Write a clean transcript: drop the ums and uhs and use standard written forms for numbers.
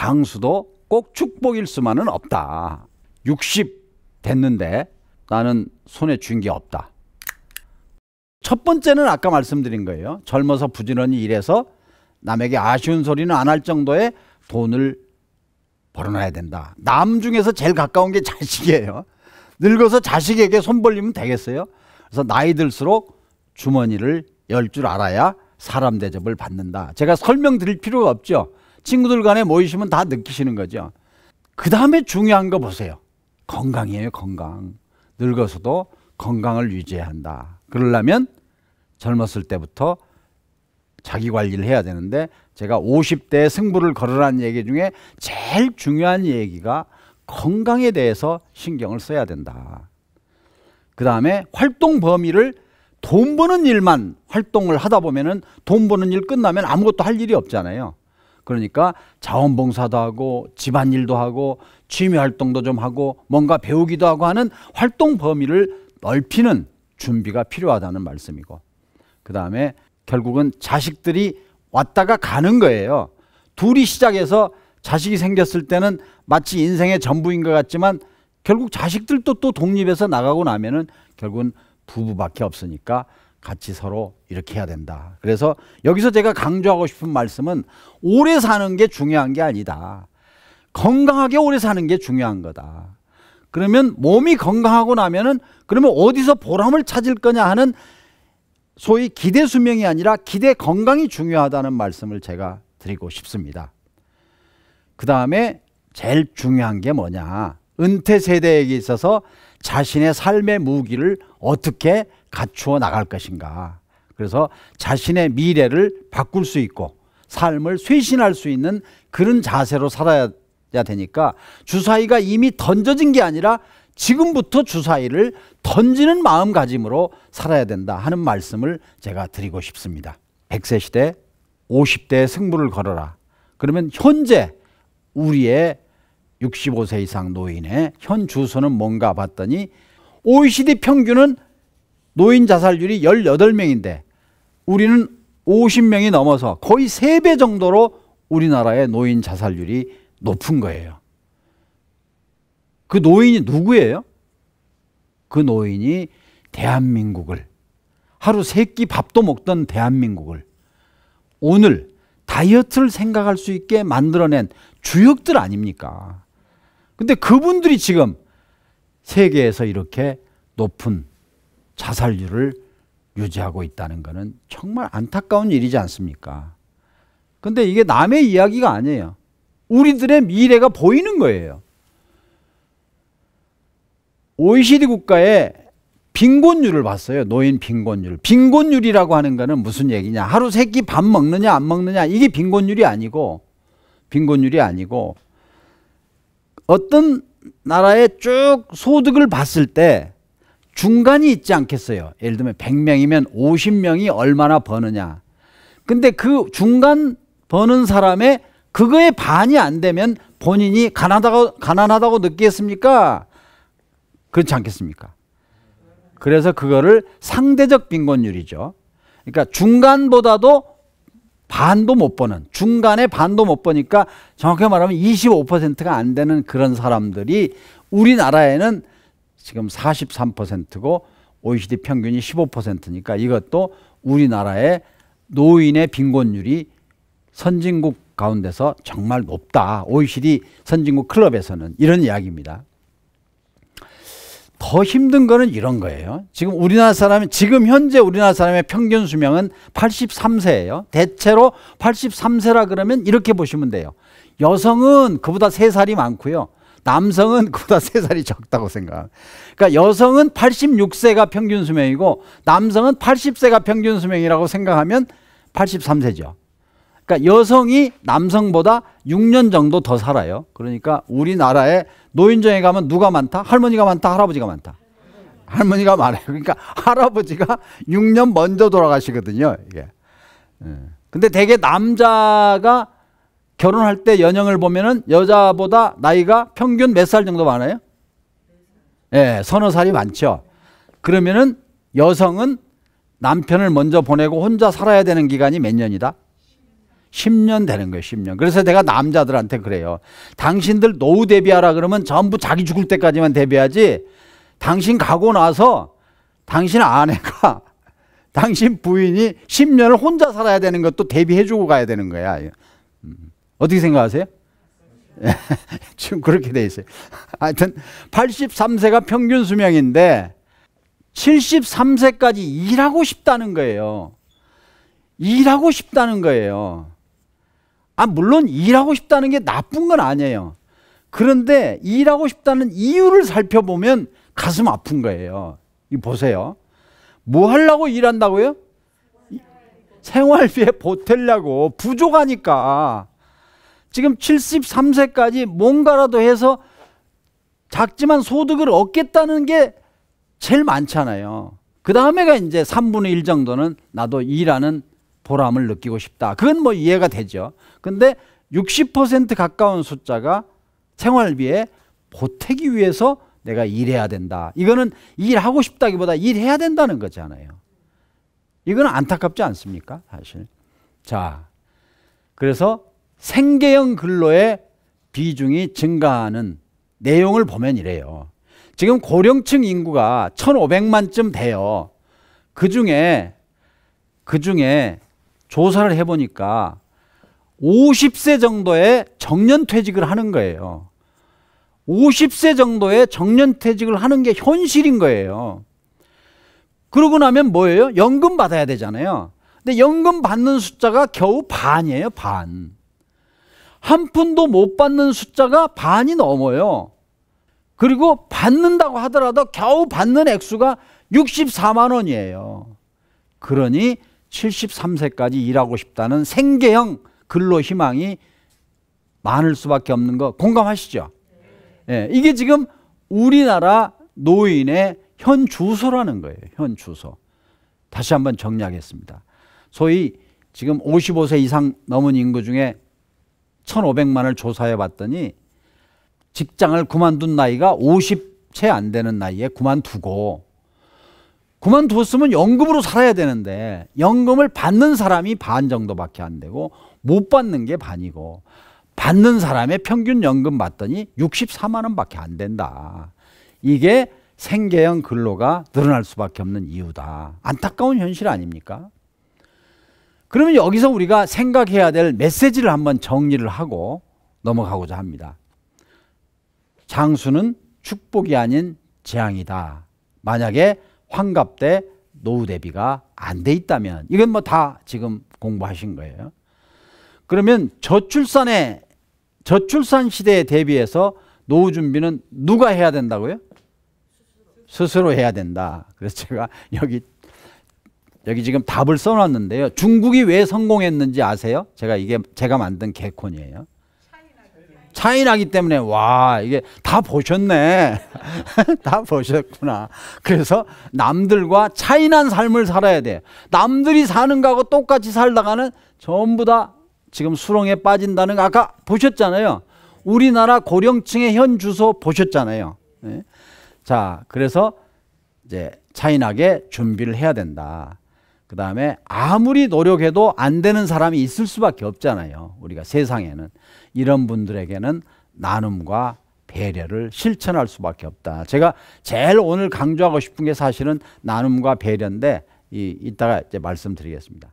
장수도 꼭 축복일 수만은 없다. 60 됐는데 나는 손에 쥔 게 없다. 첫 번째는 아까 말씀드린 거예요. 젊어서 부지런히 일해서 남에게 아쉬운 소리는 안 할 정도의 돈을 벌어놔야 된다. 남 중에서 제일 가까운 게 자식이에요. 늙어서 자식에게 손 벌리면 되겠어요? 그래서 나이 들수록 주머니를 열 줄 알아야 사람 대접을 받는다. 제가 설명드릴 필요가 없죠. 친구들 간에 모이시면 다 느끼시는 거죠. 그 다음에 중요한 거 보세요. 건강이에요. 건강. 늙어서도 건강을 유지해야 한다. 그러려면 젊었을 때부터 자기 관리를 해야 되는데, 제가 50대에 승부를 걸으라는 얘기 중에 제일 중요한 얘기가 건강에 대해서 신경을 써야 된다. 그 다음에 활동 범위를 돈 버는 일만 활동을 하다 보면은 돈 버는 일 끝나면 아무것도 할 일이 없잖아요. 그러니까 자원봉사도 하고 집안일도 하고 취미 활동도 좀 하고 뭔가 배우기도 하고 하는 활동 범위를 넓히는 준비가 필요하다는 말씀이고, 그 다음에 결국은 자식들이 왔다가 가는 거예요. 둘이 시작해서 자식이 생겼을 때는 마치 인생의 전부인 것 같지만 결국 자식들도 또 독립해서 나가고 나면은 결국은 부부밖에 없으니까 같이 서로 이렇게 해야 된다. 그래서 여기서 제가 강조하고 싶은 말씀은 오래 사는 게 중요한 게 아니다. 건강하게 오래 사는 게 중요한 거다. 그러면 몸이 건강하고 나면은 그러면 어디서 보람을 찾을 거냐 하는 소위 기대 수명이 아니라 기대 건강이 중요하다는 말씀을 제가 드리고 싶습니다. 그 다음에 제일 중요한 게 뭐냐. 은퇴 세대에게 있어서 자신의 삶의 무기를 어떻게 갖추어 나갈 것인가. 그래서 자신의 미래를 바꿀 수 있고 삶을 쇄신할 수 있는 그런 자세로 살아야 되니까 주사위가 이미 던져진 게 아니라 지금부터 주사위를 던지는 마음가짐으로 살아야 된다 하는 말씀을 제가 드리고 싶습니다. 100세 시대 50대의 승부를 걸어라. 그러면 현재 우리의 65세 이상 노인의 현 주소는 뭔가 봤더니 OECD 평균은 노인 자살률이 18명인데 우리는 50명이 넘어서 거의 3배 정도로 우리나라의 노인 자살률이 높은 거예요. 그 노인이 누구예요? 그 노인이 대한민국을, 하루 3끼 밥도 먹던 대한민국을 오늘 다이어트를 생각할 수 있게 만들어낸 주역들 아닙니까? 근데 그분들이 지금 세계에서 이렇게 높은 자살률을 유지하고 있다는 것은 정말 안타까운 일이지 않습니까? 근데 이게 남의 이야기가 아니에요. 우리들의 미래가 보이는 거예요. OECD 국가의 빈곤율을 봤어요. 노인 빈곤율. 빈곤율이라고 하는 거는 무슨 얘기냐. 하루 3끼 밥 먹느냐 안 먹느냐 이게 빈곤율이 아니고 어떤 나라의 쭉 소득을 봤을 때 중간이 있지 않겠어요. 예를 들면 100명이면 50명이 얼마나 버느냐. 근데 그 중간 버는 사람의 그거의 반이 안 되면 본인이 가난하다고 느끼겠습니까? 그렇지 않겠습니까? 그래서 그거를 상대적 빈곤율이죠. 그러니까 중간보다도 반도 못 버는, 중간에 반도 못 버니까 정확히 말하면 25%가 안 되는 그런 사람들이 우리나라에는 지금 43%고 OECD 평균이 15%니까 이것도 우리나라의 노인의 빈곤율이 선진국 가운데서 정말 높다. OECD 선진국 클럽에서는 이런 이야기입니다. 더 힘든 거는 이런 거예요. 지금 현재 우리나라 사람의 평균 수명은 83세예요. 대체로 83세라 그러면 이렇게 보시면 돼요. 여성은 그보다 3살이 많고요. 남성은 그보다 3살이 적다고 생각합니다. 그러니까 여성은 86세가 평균 수명이고 남성은 80세가 평균 수명이라고 생각하면 83세죠. 그러니까 여성이 남성보다 6년 정도 더 살아요. 그러니까 우리나라에 노인정에 가면 누가 많다? 할머니가 많다? 할아버지가 많다? 할머니가 많아요. 그러니까 할아버지가 6년 먼저 돌아가시거든요. 이게. 근데 대개 남자가 결혼할 때 연령을 보면은 여자보다 나이가 평균 몇 살 정도 많아요? 예, 서너 살이 많죠. 그러면은 여성은 남편을 먼저 보내고 혼자 살아야 되는 기간이 몇 년이다? 10년 되는 거예요. 10년. 그래서 내가 남자들한테 그래요. 당신들 노후 대비하라 그러면 전부 자기 죽을 때까지만 대비하지, 당신 가고 나서 당신 아내가 당신 부인이 10년을 혼자 살아야 되는 것도 대비해주고 가야 되는 거야. 어떻게 생각하세요? 지금 그렇게 돼 있어요. 하여튼 83세가 평균 수명인데 73세까지 일하고 싶다는 거예요. 일하고 싶다는 거예요. 물론 일하고 싶다는 게 나쁜 건 아니에요. 그런데 일하고 싶다는 이유를 살펴보면 가슴 아픈 거예요. 이 보세요. 뭐 하려고 일한다고요? 생활비에 보태려고. 부족하니까. 지금 73세까지 뭔가라도 해서 작지만 소득을 얻겠다는 게 제일 많잖아요. 그 다음에가 이제 3분의 1 정도는 나도 일하는 보람을 느끼고 싶다. 그건 뭐 이해가 되죠. 근데 60% 가까운 숫자가 생활비에 보태기 위해서 내가 일해야 된다. 이거는 일하고 싶다기보다 일해야 된다는 거잖아요. 이건 안타깝지 않습니까? 사실. 자, 그래서 생계형 근로의 비중이 증가하는 내용을 보면 이래요. 지금 고령층 인구가 1,500만쯤 돼요. 그 중에 조사를 해보니까 50세 정도의 정년퇴직을 하는 거예요. 50세 정도의 정년퇴직을 하는 게 현실인 거예요. 그러고 나면 뭐예요? 연금 받아야 되잖아요. 근데 연금 받는 숫자가 겨우 반이에요. 반. 한 푼도 못 받는 숫자가 반이 넘어요. 그리고 받는다고 하더라도 겨우 받는 액수가 64만 원이에요. 그러니 73세까지 일하고 싶다는 생계형 근로 희망이 많을 수밖에 없는 거 공감하시죠? 예, 이게 지금 우리나라 노인의 현 주소라는 거예요. 현 주소. 다시 한번 정리하겠습니다. 소위 지금 55세 이상 넘은 인구 중에 1,500만을 조사해 봤더니 직장을 그만둔 나이가 50채 안 되는 나이에 그만두었으면 연금으로 살아야 되는데 연금을 받는 사람이 반 정도밖에 안 되고 못 받는 게 반이고, 받는 사람의 평균 연금 받더니 64만 원밖에 안 된다. 이게 생계형 근로가 늘어날 수밖에 없는 이유다. 안타까운 현실 아닙니까? 그러면 여기서 우리가 생각해야 될 메시지를 한번 정리를 하고 넘어가고자 합니다. 장수는 축복이 아닌 재앙이다. 만약에 환갑 때 노후 대비가 안 돼 있다면, 이건 뭐 다 지금 공부하신 거예요. 그러면 저출산 시대에 대비해서 노후 준비는 누가 해야 된다고요? 스스로 해야 된다. 그래서 제가 여기 지금 답을 써놨는데요. 중국이 왜 성공했는지 아세요? 제가 만든 개콘이에요. 차이나기 때문에. 와, 이게 다 보셨네. 다 보셨구나. 그래서 남들과 차이난 삶을 살아야 돼요. 남들이 사는 거하고 똑같이 살다가는 전부 다 지금 수렁에 빠진다는 거 아까 보셨잖아요. 우리나라 고령층의 현 주소 보셨잖아요. 네. 자, 그래서 이제 차이나게 준비를 해야 된다. 그 다음에 아무리 노력해도 안 되는 사람이 있을 수밖에 없잖아요. 우리가 세상에는. 이런 분들에게는 나눔과 배려를 실천할 수밖에 없다. 제가 제일 오늘 강조하고 싶은 게 사실은 나눔과 배려인데 이따가 이제 말씀드리겠습니다.